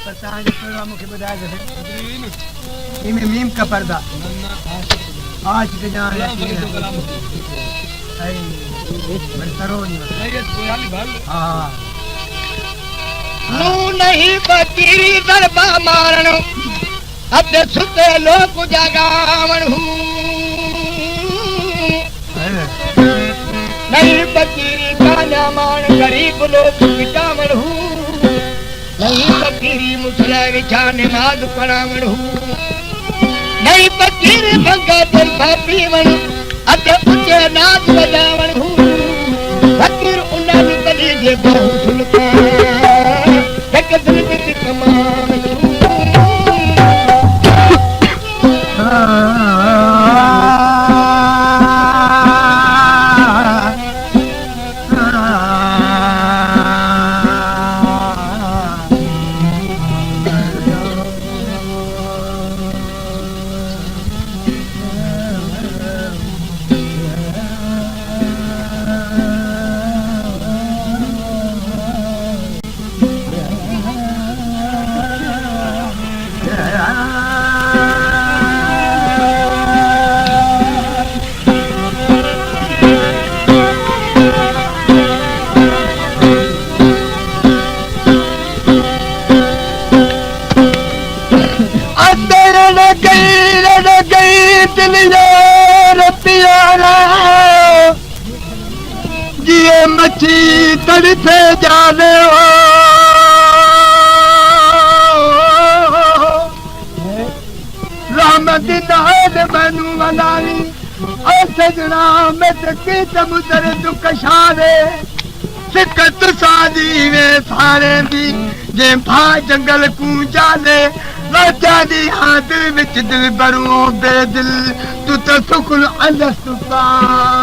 तव्हांजे प्रोग्राम मूंखे ॿुधाए छॾे इनमें मीम का पर्दा आशिक़ जान नहीं बकीरी दरबा मारण अधे सुते लोग जगावण नहीं बकीरी कान्या मान गरीब लोग विटावण नहीं बकीरी मुसले विछा नमाज पढ़ावण नहीं बकीरी भंगा दरबा पीवण अधे ऊंचे नाच बजावण फकीर उन्हें भी कली जे बहु सुल्तान एक दिल में तमाम मच्छी तड़पे जाने राम दिन मैनू मनाली सजना में समुद्र दुख शारे सिकत सादी वे सारे दी जे भा जंगल कू जाले राजा दी हादिर विच दिल बरू बेदिल तू तो सुकुल अलस्तुफान